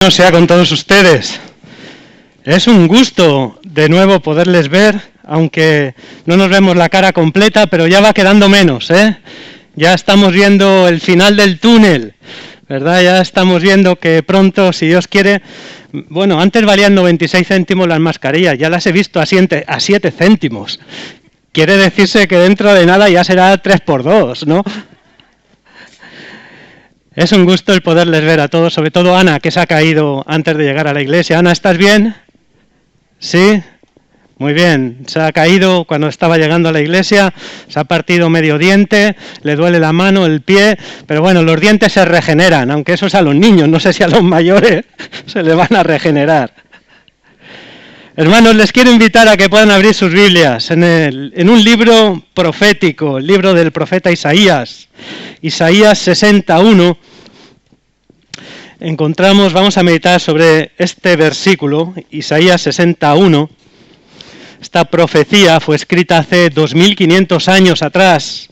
No sea con todos ustedes. Es un gusto de nuevo poderles ver, aunque no nos vemos la cara completa, pero ya va quedando menos, ¿eh? Ya estamos viendo el final del túnel, ¿verdad? Ya estamos viendo que pronto, si Dios quiere, bueno, antes valían 96 céntimos las mascarillas, ya las he visto a 7 céntimos. Quiere decirse que dentro de nada ya será 3x2, ¿no? Es un gusto el poderles ver a todos, sobre todo Ana, que se ha caído antes de llegar a la iglesia. Ana, ¿estás bien? ¿Sí? Muy bien. Se ha caído cuando estaba llegando a la iglesia, se ha partido medio diente, le duele la mano, el pie, pero bueno, los dientes se regeneran, aunque eso es a los niños, no sé si a los mayores se le van a regenerar. Hermanos, les quiero invitar a que puedan abrir sus Biblias en un libro profético, el libro del profeta Isaías, Isaías 61. Vamos a meditar sobre este versículo, Isaías 61. Esta profecía fue escrita hace 2500 años atrás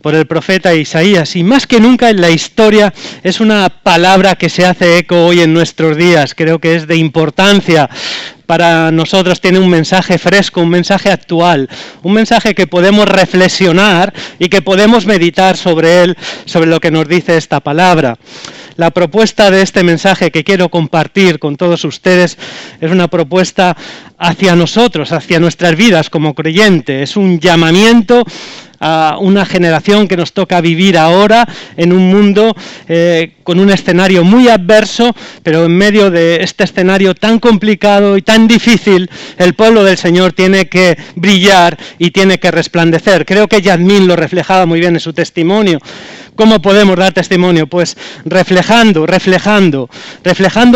por el profeta Isaías, y más que nunca en la historia es una palabra que se hace eco hoy en nuestros días. Creo que es de importancia para nosotros, tiene un mensaje fresco, un mensaje actual, un mensaje que podemos reflexionar y que podemos meditar sobre él, sobre lo que nos dice esta palabra. La propuesta de este mensaje que quiero compartir con todos ustedes es una propuesta hacia nosotros, hacia nuestras vidas como creyentes. Es un llamamiento a una generación que nos toca vivir ahora en un mundo con un escenario muy adverso, pero en medio de este escenario tan complicado y tan difícil, el pueblo del Señor tiene que brillar y tiene que resplandecer. Creo que Yadmin lo reflejaba muy bien en su testimonio. ¿Cómo podemos dar testimonio? Pues reflejando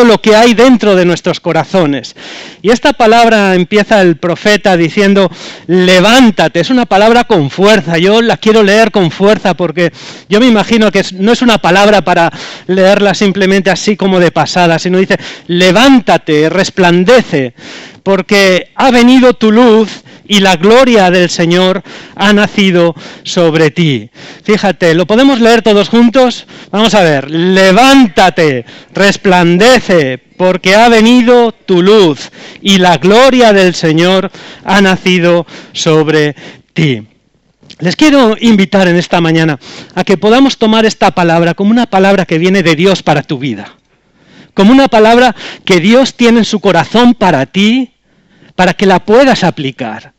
lo que hay dentro de nuestros corazones. Y esta palabra empieza el profeta diciendo, levántate. Es una palabra con fuerza. Yo la quiero leer con fuerza porque yo me imagino que no es una palabra para leerla simplemente así como de pasada, sino dice, levántate, resplandece, porque ha venido tu luz y la gloria del Señor ha nacido sobre ti. Fíjate, ¿lo podemos leer todos juntos? Vamos a ver. Levántate, resplandece, porque ha venido tu luz y la gloria del Señor ha nacido sobre ti. Les quiero invitar en esta mañana a que podamos tomar esta palabra como una palabra que viene de Dios para tu vida. Como una palabra que Dios tiene en su corazón para ti, para que la puedas aplicar.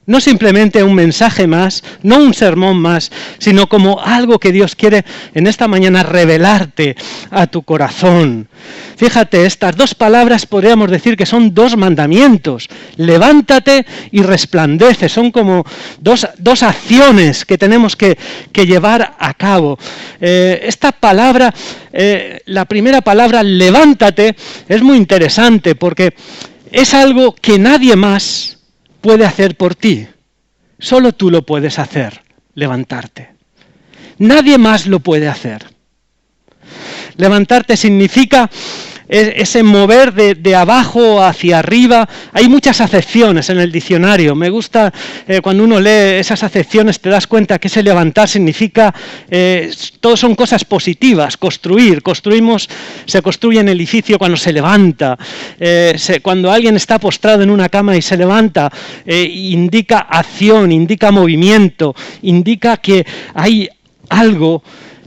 No simplemente un mensaje más, no un sermón más, sino como algo que Dios quiere en esta mañana revelarte a tu corazón. Fíjate, estas dos palabras podríamos decir que son dos mandamientos. Levántate y resplandece. Son como dos acciones que tenemos que llevar a cabo. Esta palabra, la primera palabra, levántate, es muy interesante porque es algo que nadie más puede hacer por ti. Solo tú lo puedes hacer, levantarte. Nadie más lo puede hacer. Levantarte significa ese mover de abajo hacia arriba. Hay muchas acepciones en el diccionario. Me gusta cuando uno lee esas acepciones, te das cuenta que ese levantar significa, todos son cosas positivas. Construir, se construye en el edificio cuando se levanta. Cuando alguien está postrado en una cama y se levanta, indica acción, indica movimiento, indica que hay algo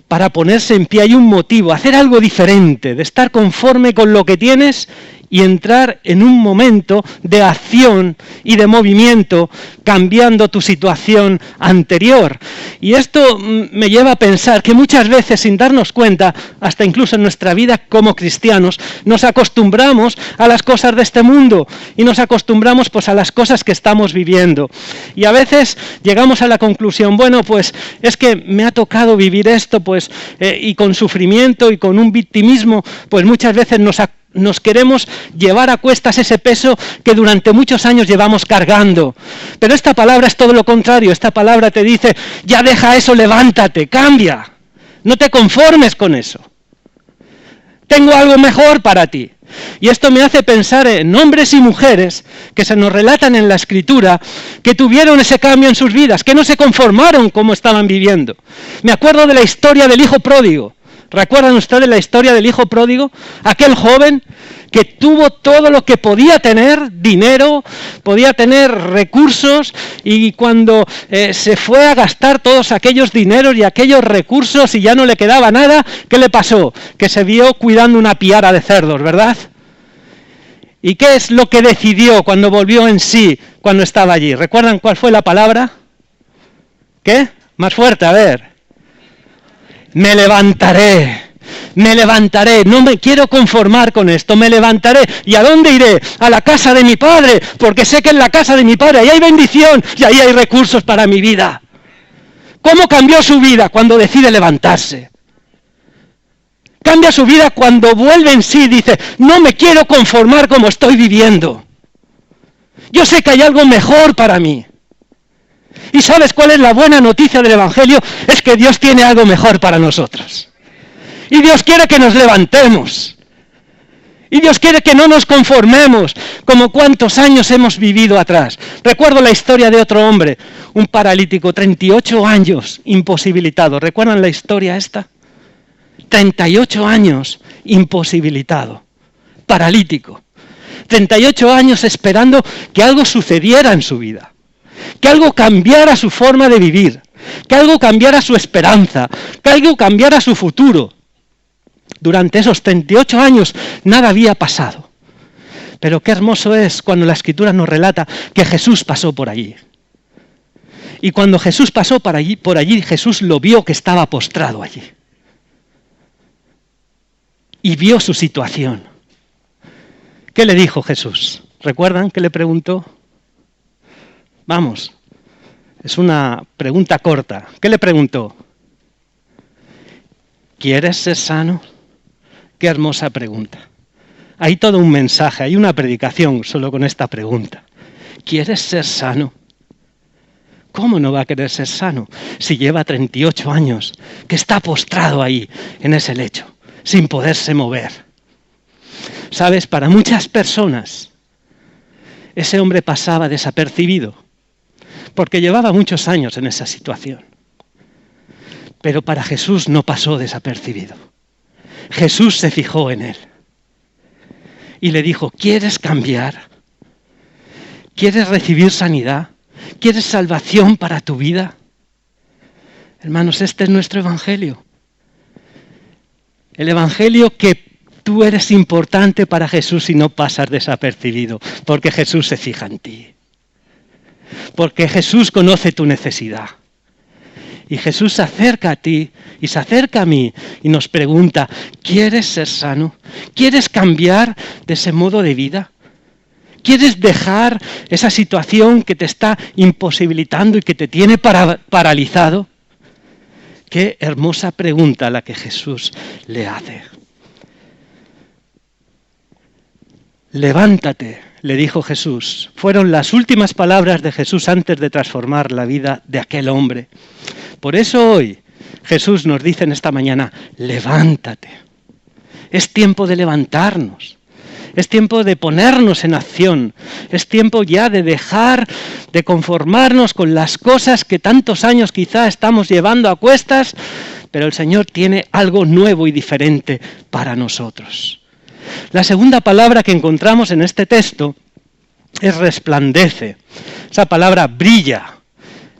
para ponerse en pie, hay un motivo, hacer algo diferente, de estar conforme con lo que tienes y entrar en un momento de acción y de movimiento, cambiando tu situación anterior. Y esto me lleva a pensar que muchas veces, sin darnos cuenta, hasta incluso en nuestra vida como cristianos, nos acostumbramos a las cosas de este mundo y nos acostumbramos pues a las cosas que estamos viviendo. Y a veces llegamos a la conclusión, bueno, pues es que me ha tocado vivir esto, pues y con sufrimiento y con un victimismo, pues muchas veces nos queremos llevar a cuestas ese peso que durante muchos años llevamos cargando. Pero esta palabra es todo lo contrario. Esta palabra te dice, ya deja eso, levántate, cambia. No te conformes con eso. Tengo algo mejor para ti. Y esto me hace pensar en hombres y mujeres que se nos relatan en la Escritura, que tuvieron ese cambio en sus vidas, que no se conformaron como estaban viviendo. Me acuerdo de la historia del hijo pródigo. ¿Recuerdan ustedes la historia del hijo pródigo? Aquel joven que tuvo todo lo que podía tener, dinero, podía tener recursos, y cuando se fue a gastar todos aquellos dineros y aquellos recursos y ya no le quedaba nada, ¿qué le pasó? Que se vio cuidando una piara de cerdos, ¿verdad? ¿Y qué es lo que decidió cuando volvió en sí, cuando estaba allí? ¿Recuerdan cuál fue la palabra? ¿Qué? Más fuerte, a ver. Me levantaré, no me quiero conformar con esto, me levantaré. ¿Y a dónde iré? A la casa de mi padre, porque sé que en la casa de mi padre ahí hay bendición y ahí hay recursos para mi vida. ¿Cómo cambió su vida cuando decide levantarse? Cambia su vida cuando vuelve en sí y dice, no me quiero conformar como estoy viviendo. Yo sé que hay algo mejor para mí. ¿Y sabes cuál es la buena noticia del Evangelio? Es que Dios tiene algo mejor para nosotros. Y Dios quiere que nos levantemos. Y Dios quiere que no nos conformemos como cuántos años hemos vivido atrás. Recuerdo la historia de otro hombre, un paralítico, 38 años, imposibilitado. ¿Recuerdan la historia esta? 38 años, imposibilitado, paralítico. 38 años esperando que algo sucediera en su vida. Que algo cambiara su forma de vivir, que algo cambiara su esperanza, que algo cambiara su futuro. Durante esos 38 años nada había pasado. Pero qué hermoso es cuando la Escritura nos relata que Jesús pasó por allí. Y cuando Jesús pasó por allí, Jesús lo vio que estaba postrado allí. Y vio su situación. ¿Qué le dijo Jesús? ¿Recuerdan qué le preguntó? Vamos, es una pregunta corta. ¿Qué le preguntó? ¿Quieres ser sano? Qué hermosa pregunta. Hay todo un mensaje, hay una predicación solo con esta pregunta. ¿Quieres ser sano? ¿Cómo no va a querer ser sano si lleva 38 años que está postrado ahí, en ese lecho, sin poderse mover? ¿Sabes? Para muchas personas, ese hombre pasaba desapercibido, porque llevaba muchos años en esa situación. Pero para Jesús no pasó desapercibido. Jesús se fijó en él y le dijo, ¿quieres cambiar? ¿Quieres recibir sanidad? ¿Quieres salvación para tu vida? Hermanos, este es nuestro Evangelio. El Evangelio que tú eres importante para Jesús y no pasas desapercibido, porque Jesús se fija en ti. Porque Jesús conoce tu necesidad. Y Jesús se acerca a ti y se acerca a mí y nos pregunta, ¿quieres ser sano? ¿Quieres cambiar de ese modo de vida? ¿Quieres dejar esa situación que te está imposibilitando y que te tiene paralizado? Qué hermosa pregunta la que Jesús le hace. Levántate, le dijo Jesús. Fueron las últimas palabras de Jesús antes de transformar la vida de aquel hombre. Por eso hoy Jesús nos dice en esta mañana, levántate. Es tiempo de levantarnos. Es tiempo de ponernos en acción. Es tiempo ya de dejar de conformarnos con las cosas que tantos años quizá estamos llevando a cuestas, pero el Señor tiene algo nuevo y diferente para nosotros. La segunda palabra que encontramos en este texto es resplandece. Esa palabra brilla.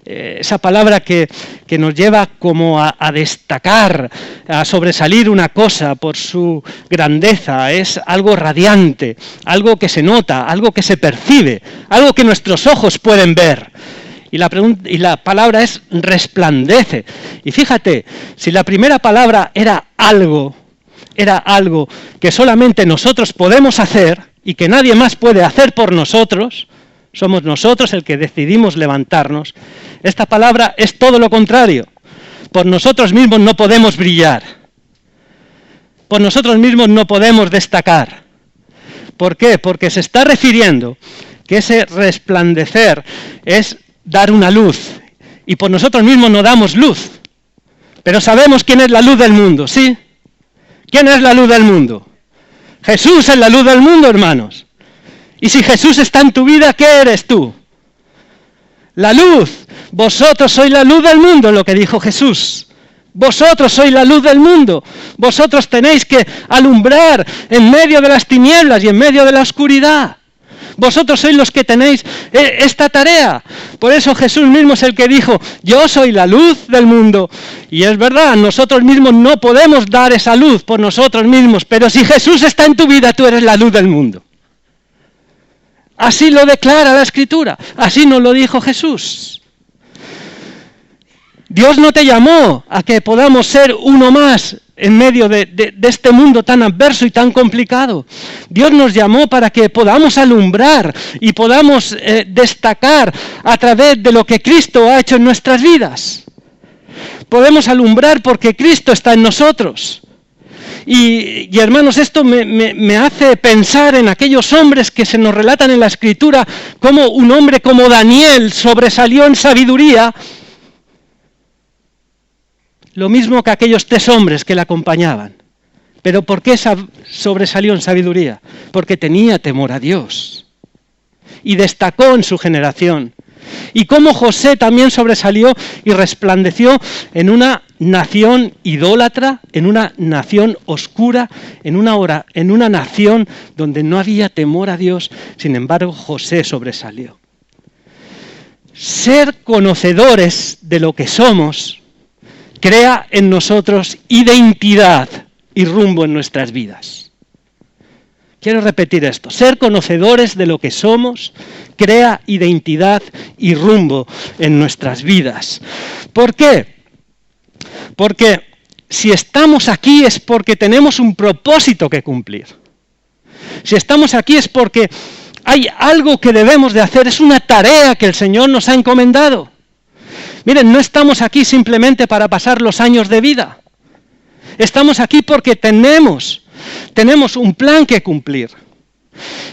Esa palabra que nos lleva como a destacar, a sobresalir una cosa por su grandeza. Es algo radiante, algo que se nota, algo que se percibe, algo que nuestros ojos pueden ver. Y la palabra es resplandece. Y fíjate, si la primera palabra era algo que solamente nosotros podemos hacer y que nadie más puede hacer por nosotros, somos nosotros el que decidimos levantarnos. Esta palabra es todo lo contrario. Por nosotros mismos no podemos brillar. Por nosotros mismos no podemos destacar. ¿Por qué? Porque se está refiriendo que ese resplandecer es dar una luz. Y por nosotros mismos no damos luz. Pero sabemos quién es la luz del mundo, ¿sí? ¿Quién es la luz del mundo? Jesús es la luz del mundo, hermanos. Y si Jesús está en tu vida, ¿qué eres tú? La luz. Vosotros sois la luz del mundo, lo que dijo Jesús. Vosotros sois la luz del mundo. Vosotros tenéis que alumbrar en medio de las tinieblas y en medio de la oscuridad. Vosotros sois los que tenéis esta tarea. Por eso Jesús mismo es el que dijo, yo soy la luz del mundo. Y es verdad, nosotros mismos no podemos dar esa luz por nosotros mismos, pero si Jesús está en tu vida, tú eres la luz del mundo. Así lo declara la Escritura, así nos lo dijo Jesús. Dios no te llamó a que podamos ser uno más en medio de este mundo tan adverso y tan complicado. Dios nos llamó para que podamos alumbrar y podamos destacar a través de lo que Cristo ha hecho en nuestras vidas. Podemos alumbrar porque Cristo está en nosotros. Y hermanos, esto me hace pensar en aquellos hombres que se nos relatan en la Escritura, como un hombre como Daniel sobresalió en sabiduría, lo mismo que aquellos 3 hombres que le acompañaban. ¿Pero por qué sobresalió en sabiduría? Porque tenía temor a Dios y destacó en su generación. Y como José también sobresalió y resplandeció en una nación idólatra, en una nación oscura, en una nación donde no había temor a Dios. Sin embargo, José sobresalió. Ser conocedores de lo que somos crea en nosotros identidad y rumbo en nuestras vidas. Quiero repetir esto. Ser conocedores de lo que somos crea identidad y rumbo en nuestras vidas. ¿Por qué? Porque si estamos aquí es porque tenemos un propósito que cumplir. Si estamos aquí es porque hay algo que debemos de hacer, es una tarea que el Señor nos ha encomendado. Miren, no estamos aquí simplemente para pasar los años de vida. Estamos aquí porque tenemos un plan que cumplir.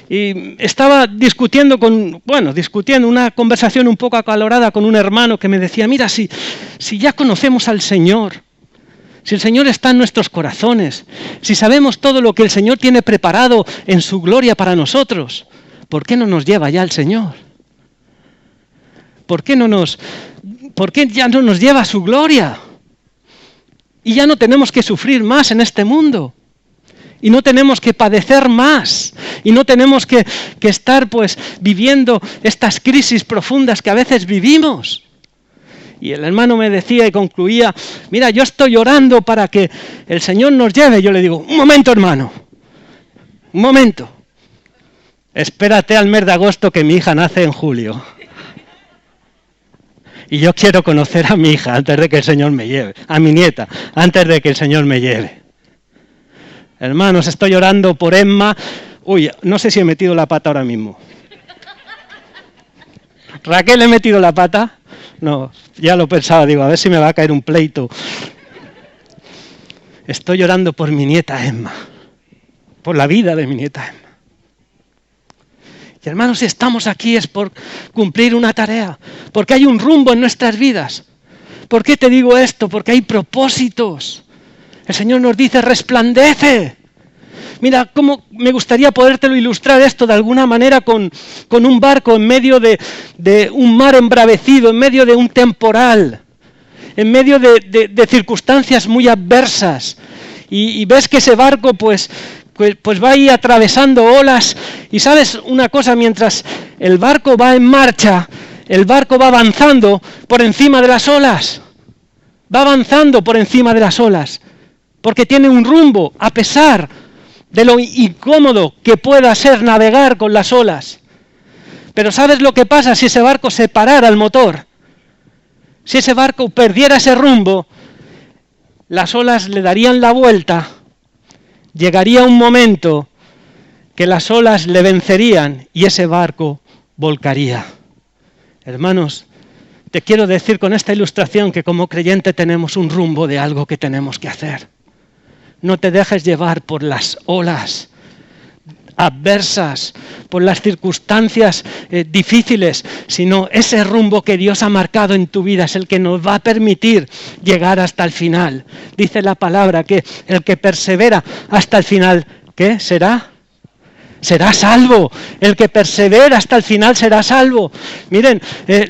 Y estaba discutiendo una conversación un poco acalorada con un hermano que me decía, mira, si ya conocemos al Señor, si el Señor está en nuestros corazones, si sabemos todo lo que el Señor tiene preparado en su gloria para nosotros, ¿por qué no nos lleva ya el Señor? ¿Por qué ya no nos lleva a su gloria? Y ya no tenemos que sufrir más en este mundo. Y no tenemos que padecer más. Y no tenemos que estar viviendo estas crisis profundas que a veces vivimos. Y el hermano me decía y concluía, mira, yo estoy orando para que el Señor nos lleve. Yo le digo, un momento, hermano. Un momento. Espérate al mes de agosto que mi hija nace en julio. Y yo quiero conocer a mi hija antes de que el Señor me lleve. A mi nieta, antes de que el Señor me lleve. Hermanos, estoy orando por Emma. Uy, no sé si he metido la pata ahora mismo. ¿Raquel he metido la pata? No, ya lo pensaba, digo, a ver si me va a caer un pleito. Estoy orando por mi nieta Emma. Por la vida de mi nieta Emma. Y hermanos, si estamos aquí es por cumplir una tarea, porque hay un rumbo en nuestras vidas. ¿Por qué te digo esto? Porque hay propósitos. El Señor nos dice, resplandece. Mira, cómo me gustaría podértelo ilustrar esto de alguna manera con un barco en medio de un mar embravecido, en medio de un temporal, en medio de circunstancias muy adversas. Y ves que ese barco pues va ahí atravesando olas. Y sabes una cosa, mientras el barco va en marcha, el barco va avanzando por encima de las olas. Va avanzando por encima de las olas. Porque tiene un rumbo, a pesar de lo incómodo que pueda ser navegar con las olas. Pero ¿sabes lo que pasa si ese barco se parara el motor? Si ese barco perdiera ese rumbo, las olas le darían la vuelta. Llegaría un momento que las olas le vencerían y ese barco volcaría. Hermanos, te quiero decir con esta ilustración que como creyente tenemos un rumbo de algo que tenemos que hacer. No te dejes llevar por las olas adversas, por las circunstancias difíciles, sino ese rumbo que Dios ha marcado en tu vida es el que nos va a permitir llegar hasta el final. Dice la palabra que el que persevera hasta el final, ¿qué será? será salvo. El que persevera hasta el final será salvo. Miren,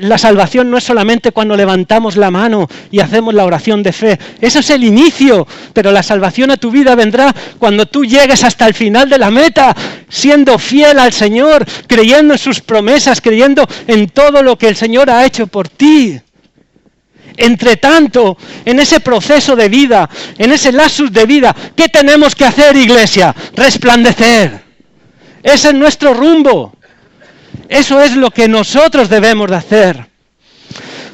la salvación no es solamente cuando levantamos la mano y hacemos la oración de fe. Eso es el inicio, pero la salvación a tu vida vendrá cuando tú llegues hasta el final de la meta, siendo fiel al Señor, creyendo en sus promesas, creyendo en todo lo que el Señor ha hecho por ti. Entre tanto, en ese proceso de vida, en ese lapsus de vida, ¿qué tenemos que hacer, iglesia? Resplandecer. Ese es nuestro rumbo. Eso es lo que nosotros debemos de hacer.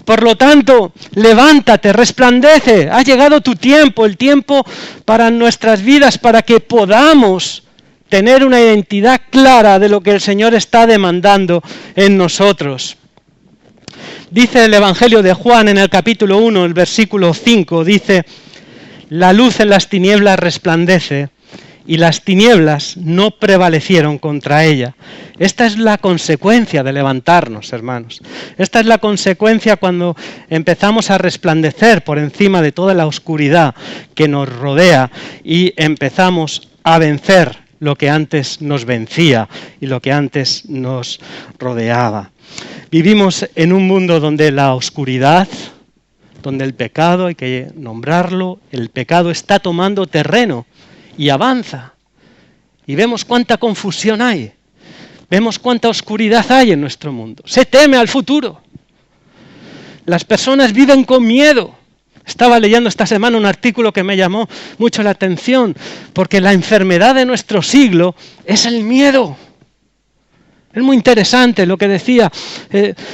Por lo tanto, levántate, resplandece. Ha llegado tu tiempo, el tiempo para nuestras vidas, para que podamos tener una identidad clara de lo que el Señor está demandando en nosotros. Dice el Evangelio de Juan en el capítulo 1, el versículo 5, dice: la luz en las tinieblas resplandece, y las tinieblas no prevalecieron contra ella. Esta es la consecuencia de levantarnos, hermanos. Esta es la consecuencia cuando empezamos a resplandecer por encima de toda la oscuridad que nos rodea y empezamos a vencer lo que antes nos vencía y lo que antes nos rodeaba. Vivimos en un mundo donde la oscuridad, donde el pecado, hay que nombrarlo, el pecado está tomando terreno y avanza. Y vemos cuánta confusión hay. Vemos cuánta oscuridad hay en nuestro mundo. Se teme al futuro. Las personas viven con miedo. Estaba leyendo esta semana un artículo que me llamó mucho la atención, porque la enfermedad de nuestro siglo es el miedo. Es muy interesante lo que decía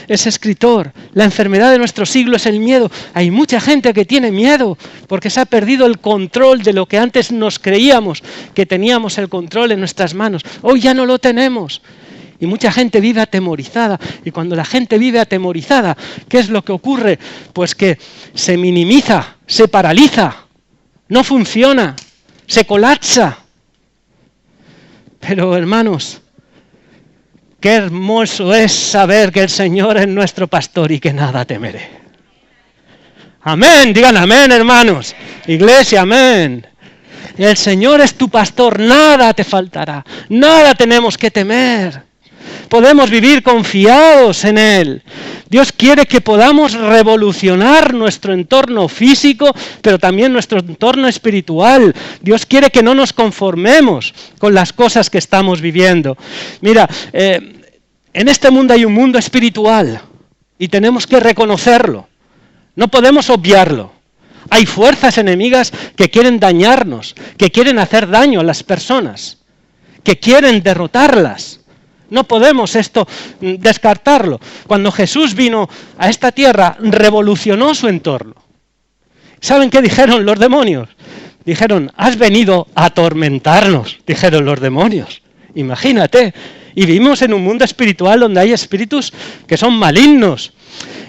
ese escritor. La enfermedad de nuestro siglo es el miedo. Hay mucha gente que tiene miedo porque se ha perdido el control de lo que antes nos creíamos que teníamos el control en nuestras manos. Hoy ya no lo tenemos. Y mucha gente vive atemorizada. Y cuando la gente vive atemorizada, ¿qué es lo que ocurre? Pues que se minimiza, se paraliza, no funciona, se colapsa. Pero hermanos, qué hermoso es saber que el Señor es nuestro pastor y que nada temeré. Amén, digan amén, hermanos. Iglesia, amén. El Señor es tu pastor, nada te faltará, nada tenemos que temer. Podemos vivir confiados en Él. Dios quiere que podamos revolucionar nuestro entorno físico, pero también nuestro entorno espiritual. Dios quiere que no nos conformemos con las cosas que estamos viviendo. Mira, en este mundo hay un mundo espiritual y tenemos que reconocerlo. No podemos obviarlo. Hay fuerzas enemigas que quieren dañarnos, que quieren hacer daño a las personas, que quieren derrotarlas. No podemos esto descartarlo. Cuando Jesús vino a esta tierra, revolucionó su entorno. ¿Saben qué dijeron los demonios? Dijeron: has venido a atormentarnos, dijeron los demonios. Imagínate. Y vivimos en un mundo espiritual donde hay espíritus que son malignos.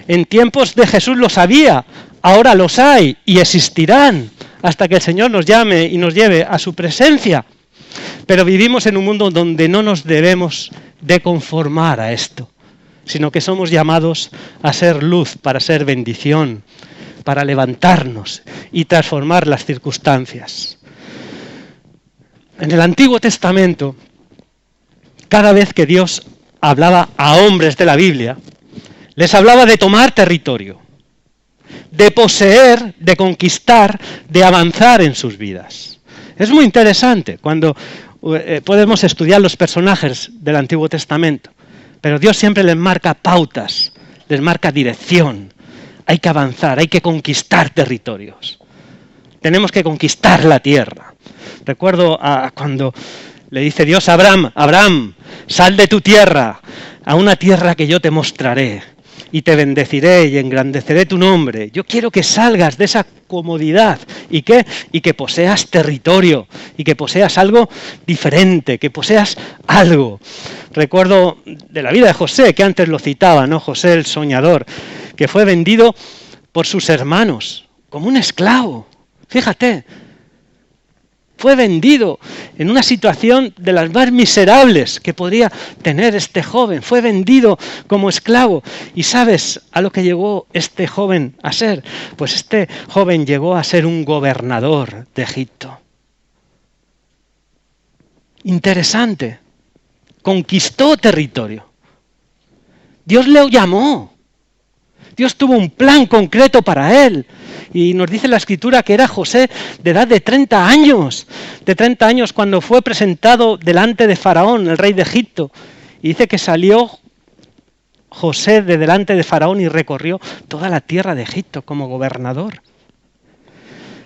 En tiempos de Jesús los había, ahora los hay y existirán hasta que el Señor nos llame y nos lleve a su presencia. Pero vivimos en un mundo donde no nos debemos de conformar a esto, sino que somos llamados a ser luz, para ser bendición, para levantarnos y transformar las circunstancias. En el Antiguo Testamento, cada vez que Dios hablaba a hombres de la Biblia, les hablaba de tomar territorio, de poseer, de conquistar, de avanzar en sus vidas. Es muy interesante cuando podemos estudiar los personajes del Antiguo Testamento, pero Dios siempre les marca pautas, les marca dirección. Hay que avanzar, hay que conquistar territorios. Tenemos que conquistar la tierra. Recuerdo cuando le dice Dios a Abraham: Abraham, sal de tu tierra a una tierra que yo te mostraré. Y te bendeciré y engrandeceré tu nombre. Yo quiero que salgas de esa comodidad y que poseas territorio y que poseas algo diferente, que poseas algo. Recuerdo de la vida de José, que antes lo citaba, ¿no? José el soñador, que fue vendido por sus hermanos como un esclavo. Fíjate, fue vendido en una situación de las más miserables que podría tener este joven. Fue vendido como esclavo. ¿Y sabes a lo que llegó este joven a ser? Pues este joven llegó a ser un gobernador de Egipto. Interesante. conquistó territorio. Dios le llamó. Dios tuvo un plan concreto para él. Y nos dice la Escritura que era José de edad de 30 años. De 30 años cuando fue presentado delante de Faraón, el rey de Egipto. Y dice que salió José de delante de Faraón y recorrió toda la tierra de Egipto como gobernador.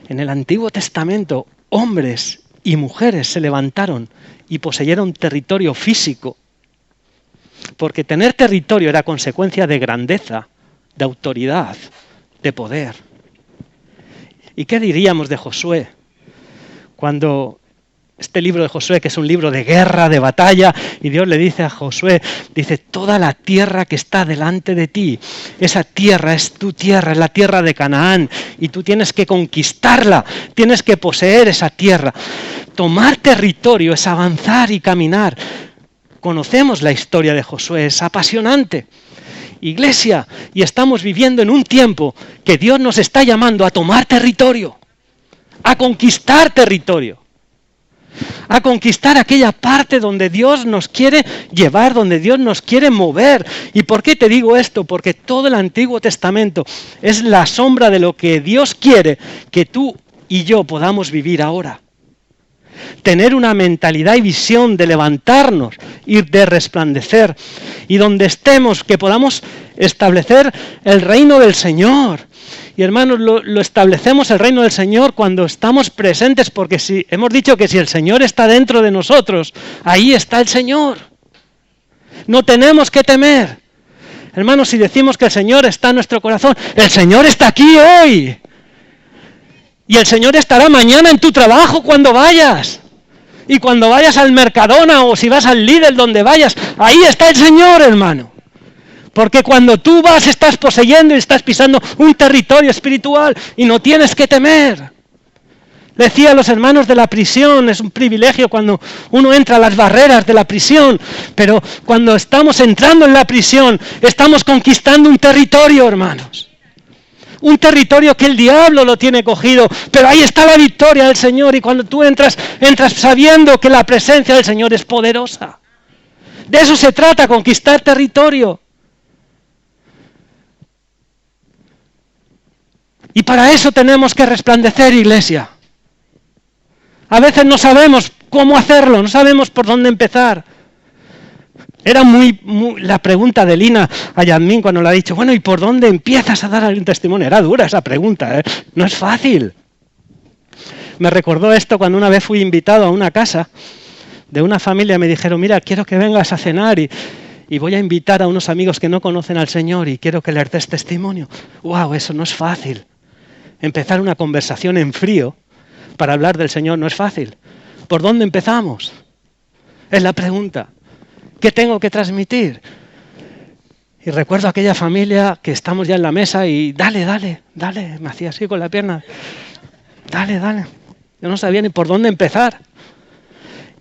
En el Antiguo Testamento, hombres y mujeres se levantaron y poseyeron territorio físico. Porque tener territorio era consecuencia de grandeza, de autoridad, de poder. ¿Y qué diríamos de Josué? Cuando este libro de Josué, que es un libro de guerra, de batalla, y Dios le dice a Josué, dice, toda la tierra que está delante de ti, esa tierra es tu tierra, es la tierra de Canaán, y tú tienes que conquistarla, tienes que poseer esa tierra. Tomar territorio es avanzar y caminar. Conocemos la historia de Josué, es apasionante. Iglesia, y estamos viviendo en un tiempo que Dios nos está llamando a tomar territorio, a conquistar territorio, a conquistar aquella parte donde Dios nos quiere llevar, donde Dios nos quiere mover. ¿Y por qué te digo esto? Porque todo el Antiguo Testamento es la sombra de lo que Dios quiere que tú y yo podamos vivir ahora. Tener una mentalidad y visión de levantarnos y de resplandecer. Y donde estemos, que podamos establecer el reino del Señor. Y hermanos, lo establecemos el reino del Señor cuando estamos presentes, porque si hemos dicho que si el Señor está dentro de nosotros, ahí está el Señor. No tenemos que temer. Hermanos, si decimos que el Señor está en nuestro corazón, el Señor está aquí hoy. Y el Señor estará mañana en tu trabajo cuando vayas. Y cuando vayas al Mercadona o si vas al Lidl, donde vayas, ahí está el Señor, hermano. Porque cuando tú vas, estás poseyendo y estás pisando un territorio espiritual y no tienes que temer. Decía a los hermanos de la prisión, es un privilegio cuando uno entra a las barreras de la prisión, pero cuando estamos entrando en la prisión, estamos conquistando un territorio, hermanos. Un territorio que el diablo lo tiene cogido, pero ahí está la victoria del Señor, y cuando tú entras sabiendo que la presencia del Señor es poderosa. De eso se trata, conquistar territorio. Y para eso tenemos que resplandecer, iglesia. A veces no sabemos cómo hacerlo, no sabemos por dónde empezar. Era muy la pregunta de Lina a Yadmin cuando le ha dicho, bueno, ¿y por dónde empiezas a dar algún testimonio? Era dura esa pregunta, ¿eh? No es fácil. Me recordó esto cuando una vez fui invitado a una casa de una familia, me dijeron, mira, quiero que vengas a cenar y voy a invitar a unos amigos que no conocen al Señor y quiero que les des testimonio. ¡Wow! Eso no es fácil. Empezar una conversación en frío para hablar del Señor no es fácil. ¿Por dónde empezamos? Es la pregunta. ¿Qué tengo que transmitir? Y recuerdo aquella familia que estamos ya en la mesa y dale, me hacía así con la pierna. Dale. Yo no sabía ni por dónde empezar.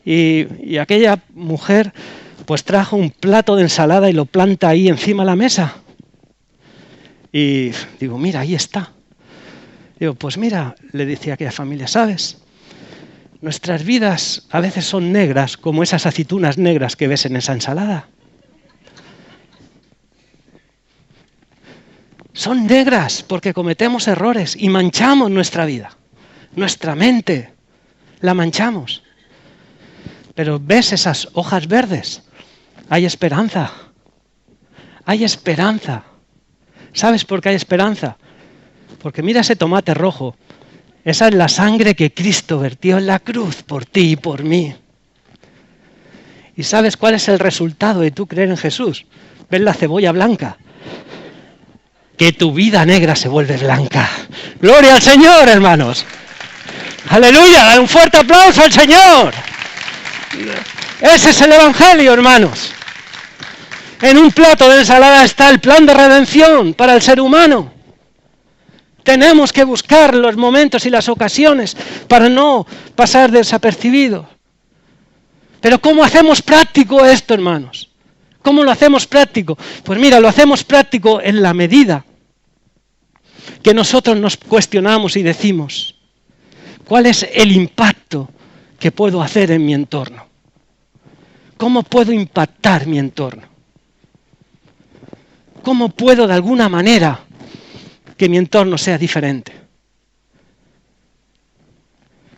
Y aquella mujer pues trajo un plato de ensalada y lo planta ahí encima de la mesa. Y digo, mira, ahí está. Digo, pues mira, le decía a aquella familia, ¿sabes? Nuestras vidas a veces son negras, como esas aceitunas negras que ves en esa ensalada. Son negras porque cometemos errores y manchamos nuestra vida. Nuestra mente la manchamos. Pero ves esas hojas verdes, hay esperanza. Hay esperanza. ¿Sabes por qué hay esperanza? Porque mira ese tomate rojo. Esa es la sangre que Cristo vertió en la cruz por ti y por mí. ¿Y sabes cuál es el resultado de tú creer en Jesús? ¿Ves la cebolla blanca? Que tu vida negra se vuelve blanca. ¡Gloria al Señor, hermanos! ¡Aleluya! ¡Un fuerte aplauso al Señor! Ese es el Evangelio, hermanos. En un plato de ensalada está el plan de redención para el ser humano. Tenemos que buscar los momentos y las ocasiones para no pasar desapercibidos. Pero ¿cómo hacemos práctico esto, hermanos? ¿Cómo lo hacemos práctico? Pues mira, lo hacemos práctico en la medida que nosotros nos cuestionamos y decimos, ¿cuál es el impacto que puedo hacer en mi entorno? ¿Cómo puedo impactar mi entorno? ¿Cómo puedo de alguna manera que mi entorno sea diferente?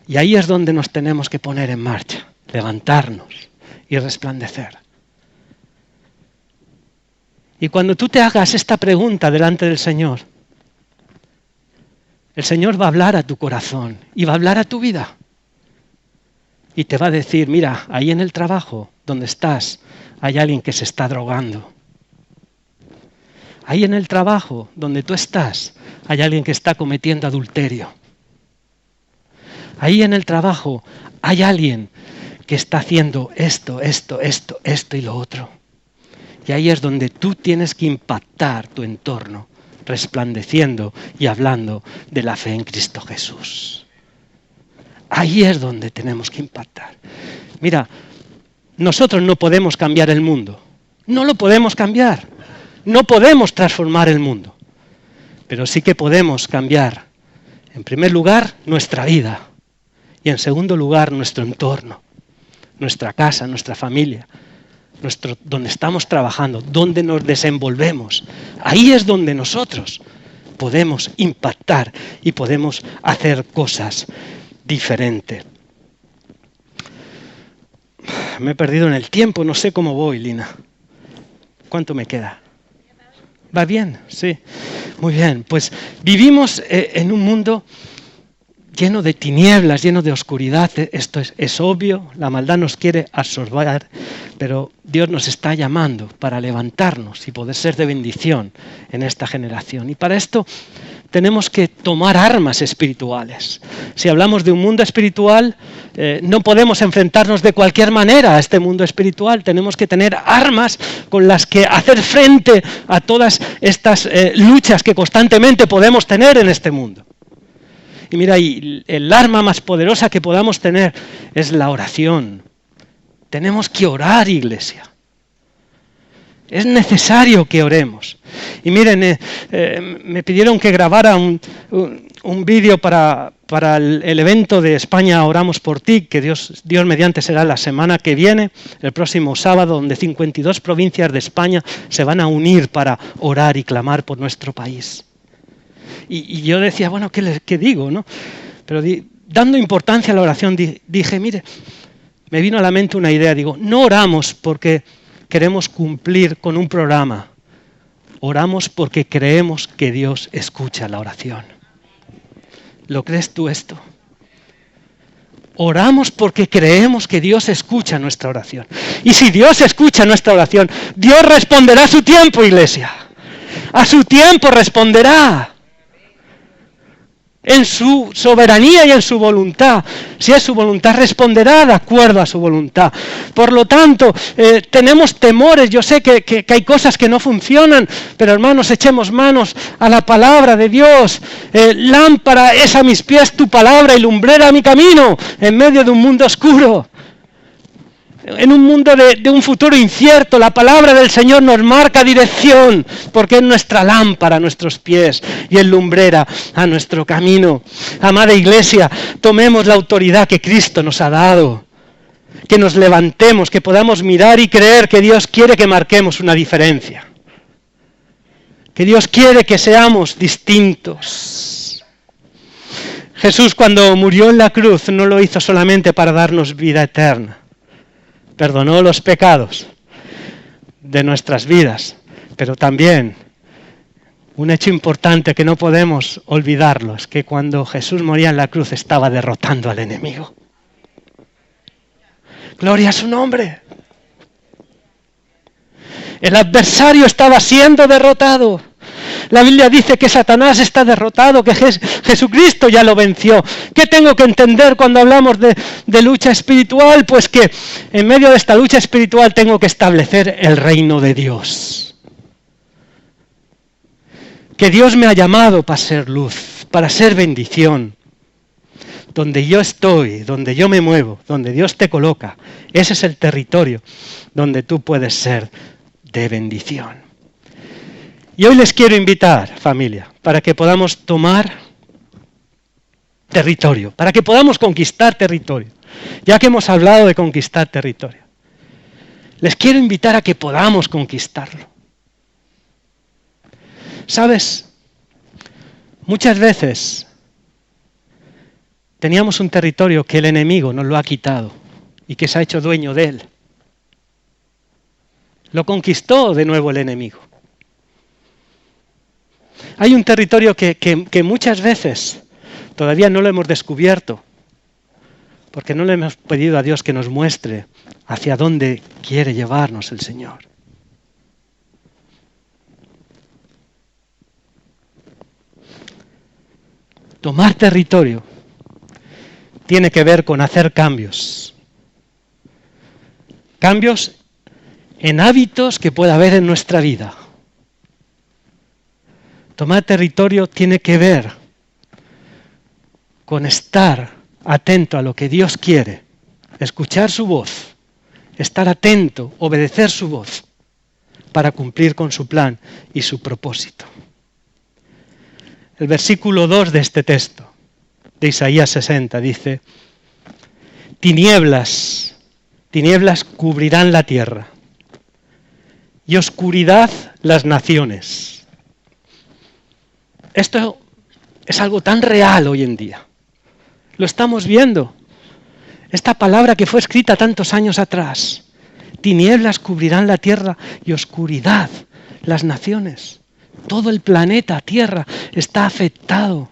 Y ahí es donde nos tenemos que poner en marcha, levantarnos y resplandecer. Y cuando tú te hagas esta pregunta delante del Señor, el Señor va a hablar a tu corazón y va a hablar a tu vida. Y te va a decir, mira, ahí en el trabajo donde estás hay alguien que se está drogando. Ahí en el trabajo donde tú estás hay alguien que está cometiendo adulterio. Ahí en el trabajo hay alguien que está haciendo esto y lo otro. Y ahí es donde tú tienes que impactar tu entorno, resplandeciendo y hablando de la fe en Cristo Jesús. Ahí es donde tenemos que impactar. Mira, nosotros no podemos cambiar el mundo. No lo podemos cambiar. No podemos transformar el mundo. Pero sí que podemos cambiar, en primer lugar, nuestra vida. Y en segundo lugar, nuestro entorno. Nuestra casa, nuestra familia. Donde estamos trabajando, donde nos desenvolvemos. Ahí es donde nosotros podemos impactar y podemos hacer cosas diferentes. Me he perdido en el tiempo, no sé cómo voy, Lina. ¿Cuánto me queda? ¿Va bien? Sí. Muy bien. Pues vivimos en un mundo lleno de tinieblas, lleno de oscuridad. Esto es obvio, la maldad nos quiere absorber, pero Dios nos está llamando para levantarnos y poder ser de bendición en esta generación. Y para esto tenemos que tomar armas espirituales. Si hablamos de un mundo espiritual, no podemos enfrentarnos de cualquier manera a este mundo espiritual. Tenemos que tener armas con las que hacer frente a todas estas luchas que constantemente podemos tener en este mundo. Y mira, y el arma más poderosa que podamos tener es la oración. Tenemos que orar, iglesia. Es necesario que oremos. Y miren, me pidieron que grabara un vídeo para el evento de España Oramos por Ti, que Dios mediante será la semana que viene, el próximo sábado, donde 52 provincias de España se van a unir para orar y clamar por nuestro país. Y yo decía, bueno, ¿qué digo? ¿No? Pero dando importancia a la oración, dije, mire, me vino a la mente una idea. Digo, no oramos porque queremos cumplir con un programa. Oramos porque creemos que Dios escucha la oración. ¿Lo crees tú esto? Oramos porque creemos que Dios escucha nuestra oración. Y si Dios escucha nuestra oración, Dios responderá a su tiempo, iglesia. A su tiempo responderá. En su soberanía y en su voluntad. Si es su voluntad, responderá de acuerdo a su voluntad. Por lo tanto, tenemos temores. Yo sé que hay cosas que no funcionan, pero hermanos, echemos manos a la palabra de Dios. Lámpara es a mis pies tu palabra y lumbrera a mi camino en medio de un mundo oscuro. En un mundo de un futuro incierto, la palabra del Señor nos marca dirección, porque es nuestra lámpara a nuestros pies y es lumbrera a nuestro camino. Amada iglesia, tomemos la autoridad que Cristo nos ha dado, que nos levantemos, que podamos mirar y creer que Dios quiere que marquemos una diferencia, que Dios quiere que seamos distintos. Jesús, cuando murió en la cruz, no lo hizo solamente para darnos vida eterna. Perdonó los pecados de nuestras vidas, pero también un hecho importante que no podemos olvidarlo es que cuando Jesús moría en la cruz estaba derrotando al enemigo. Gloria a su nombre. El adversario estaba siendo derrotado. La Biblia dice que Satanás está derrotado, que Jesucristo ya lo venció. ¿Qué tengo que entender cuando hablamos de lucha espiritual? Pues que en medio de esta lucha espiritual tengo que establecer el reino de Dios. Que Dios me ha llamado para ser luz, para ser bendición. Donde yo estoy, donde yo me muevo, donde Dios te coloca, ese es el territorio donde tú puedes ser de bendición. Y hoy les quiero invitar, familia, para que podamos tomar territorio, para que podamos conquistar territorio, ya que hemos hablado de conquistar territorio. Les quiero invitar a que podamos conquistarlo. ¿Sabes? Muchas veces teníamos un territorio que el enemigo nos lo ha quitado y que se ha hecho dueño de él. Lo conquistó de nuevo el enemigo. Hay un territorio que muchas veces todavía no lo hemos descubierto, porque no le hemos pedido a Dios que nos muestre hacia dónde quiere llevarnos el Señor. Tomar territorio tiene que ver con hacer cambios. Cambios en hábitos que pueda haber en nuestra vida. Tomar territorio tiene que ver con estar atento a lo que Dios quiere, escuchar su voz, estar atento, obedecer su voz para cumplir con su plan y su propósito. El versículo 2 de este texto, de Isaías 60, dice: tinieblas cubrirán la tierra y oscuridad las naciones. Esto es algo tan real hoy en día. Lo estamos viendo. Esta palabra que fue escrita tantos años atrás. Tinieblas cubrirán la tierra y oscuridad las naciones. Todo el planeta Tierra está afectado.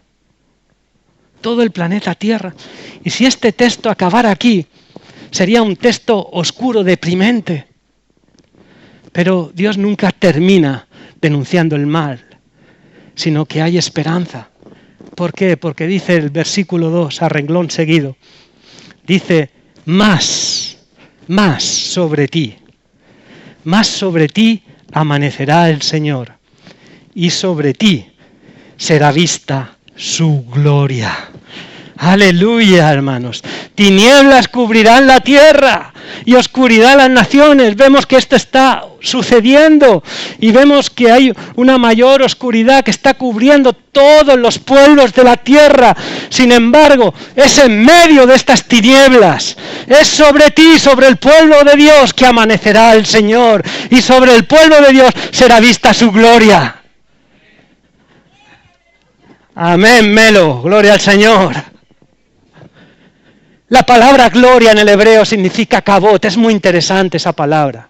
Todo el planeta Tierra. Y si este texto acabara aquí, sería un texto oscuro, deprimente. Pero Dios nunca termina denunciando el mal, sino que hay esperanza. ¿Por qué? Porque dice el versículo 2, a renglón seguido, dice: más sobre ti amanecerá el Señor, y sobre ti será vista su gloria. Aleluya, hermanos. Tinieblas cubrirán la tierra y oscuridad las naciones. Vemos que esto está sucediendo y vemos que hay una mayor oscuridad que está cubriendo todos los pueblos de la tierra. Sin embargo, es en medio de estas tinieblas, es sobre ti, sobre el pueblo de Dios, que amanecerá el Señor, y sobre el pueblo de Dios será vista su gloria. Amén, Melo, gloria al Señor. La palabra gloria en el hebreo significa kabot. Es muy interesante esa palabra,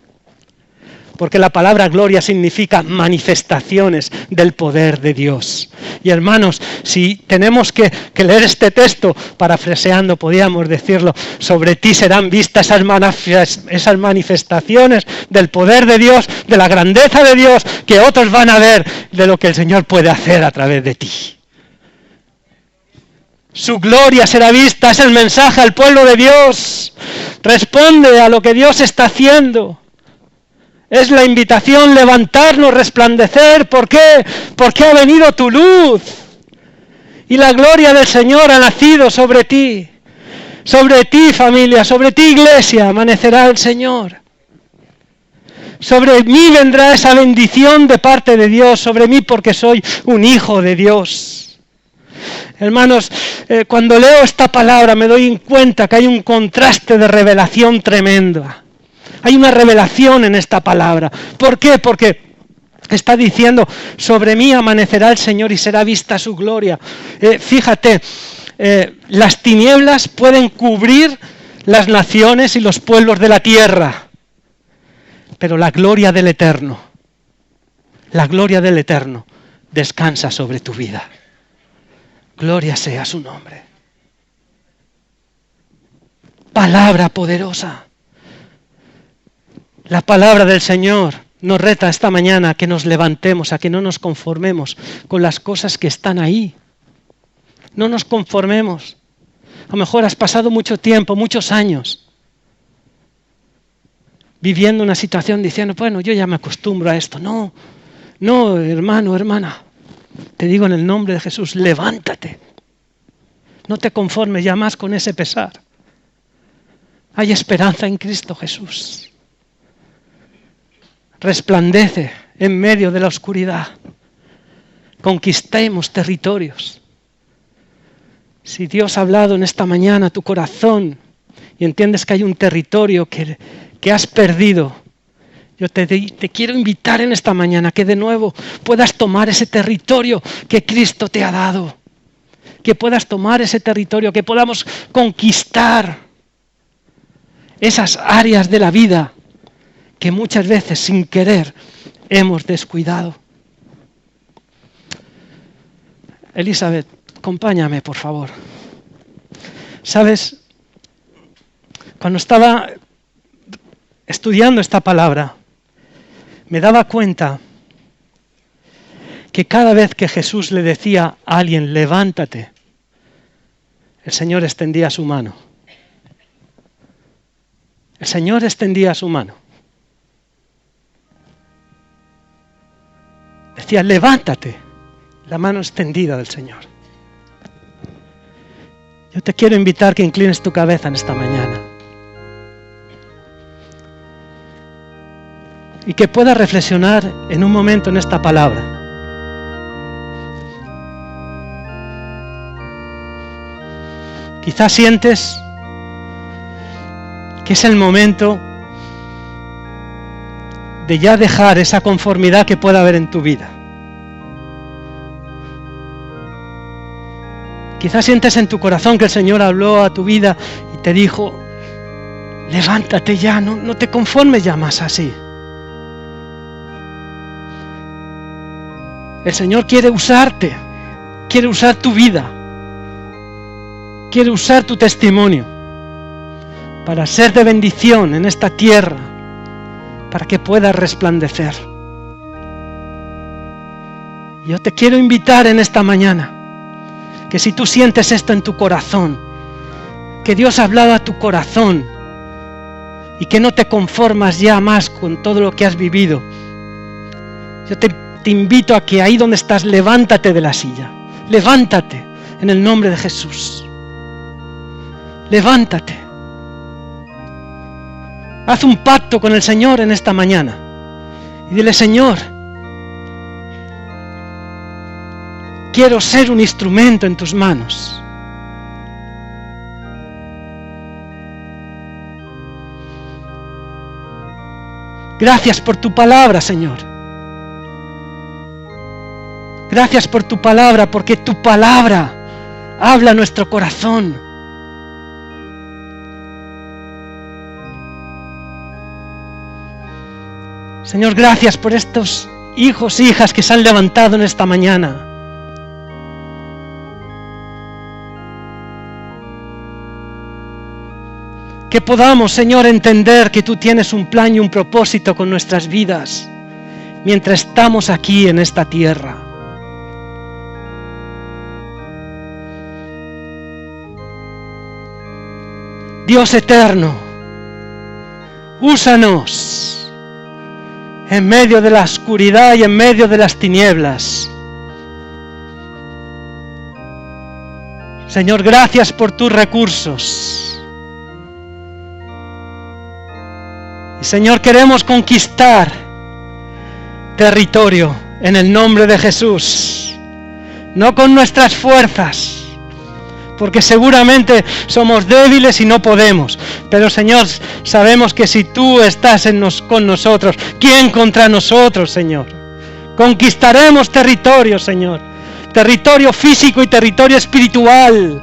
porque la palabra gloria significa manifestaciones del poder de Dios. Y hermanos, si tenemos que leer este texto, parafraseando, podríamos decirlo: sobre ti serán vistas esas manifestaciones del poder de Dios, de la grandeza de Dios, que otros van a ver de lo que el Señor puede hacer a través de ti. Su gloria será vista, es el mensaje al pueblo de Dios. Responde a lo que Dios está haciendo. Es la invitación: levantarnos, resplandecer. ¿Por qué? Porque ha venido tu luz. Y la gloria del Señor ha nacido sobre ti. Sobre ti, familia, sobre ti, iglesia, amanecerá el Señor. Sobre mí vendrá esa bendición de parte de Dios, sobre mí, porque soy un hijo de Dios. Hermanos, cuando leo esta palabra me doy cuenta que hay un contraste de revelación tremenda. Hay una revelación en esta palabra. ¿Por qué? Porque está diciendo: sobre mí amanecerá el Señor y será vista su gloria. Fíjate, las tinieblas pueden cubrir las naciones y los pueblos de la tierra, pero la gloria del Eterno descansa sobre tu vida. Gloria sea su nombre. Palabra poderosa. La palabra del Señor nos reta esta mañana a que nos levantemos, a que no nos conformemos con las cosas que están ahí. No nos conformemos. A lo mejor has pasado mucho tiempo, muchos años, viviendo una situación diciendo: bueno, yo ya me acostumbro a esto. No, hermano, hermana. Te digo en el nombre de Jesús: levántate. No te conformes ya más con ese pesar. Hay esperanza en Cristo Jesús. Resplandece en medio de la oscuridad. Conquistemos territorios. Si Dios ha hablado en esta mañana a tu corazón y entiendes que hay un territorio que has perdido, Yo te quiero invitar en esta mañana que de nuevo puedas tomar ese territorio que Cristo te ha dado. Que puedas tomar ese territorio, que podamos conquistar esas áreas de la vida que muchas veces sin querer hemos descuidado. Elizabeth, acompáñame, por favor. ¿Sabes? Cuando estaba estudiando esta palabra, me daba cuenta que cada vez que Jesús le decía a alguien, levántate, el Señor extendía su mano. El Señor extendía su mano. Decía, levántate, la mano extendida del Señor. Yo te quiero invitar que inclines tu cabeza en esta mañana. Y que puedas reflexionar en un momento en esta palabra. Quizás sientes que es el momento de ya dejar esa conformidad que pueda haber en tu vida. Quizás sientes en tu corazón que el Señor habló a tu vida y te dijo, levántate ya, no te conformes ya más así. El Señor quiere usarte, quiere usar tu vida, quiere usar tu testimonio para ser de bendición en esta tierra, para que puedas resplandecer. Yo te quiero invitar en esta mañana, que si tú sientes esto en tu corazón, que Dios ha hablado a tu corazón y que no te conformas ya más con todo lo que has vivido, yo te invito a que ahí donde estás, levántate de la silla, levántate en el nombre de Jesús, levántate. Haz un pacto con el Señor en esta mañana y dile, Señor, quiero ser un instrumento en tus manos. Gracias por tu palabra, Señor. Gracias por tu palabra, porque tu palabra habla a nuestro corazón. Señor, gracias por estos hijos e hijas que se han levantado en esta mañana. Que podamos, Señor, entender que tú tienes un plan y un propósito con nuestras vidas mientras estamos aquí en esta tierra. Dios eterno, úsanos en medio de la oscuridad y en medio de las tinieblas. Señor, gracias por tus recursos. Y Señor, queremos conquistar territorio en el nombre de Jesús. No con nuestras fuerzas, porque seguramente somos débiles y no podemos. Pero Señor, sabemos que si tú estás con nosotros, ¿quién contra nosotros, Señor? Conquistaremos territorio, Señor. Territorio físico y territorio espiritual.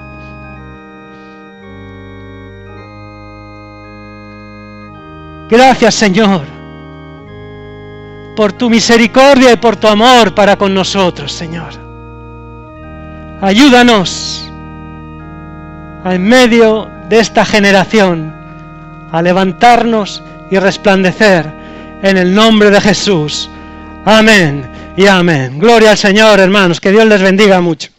Gracias, Señor, por tu misericordia y por tu amor para con nosotros, Señor. Ayúdanos en medio de esta generación a levantarnos y resplandecer en el nombre de Jesús. Amén y amén. Gloria al Señor, hermanos. Que Dios les bendiga mucho.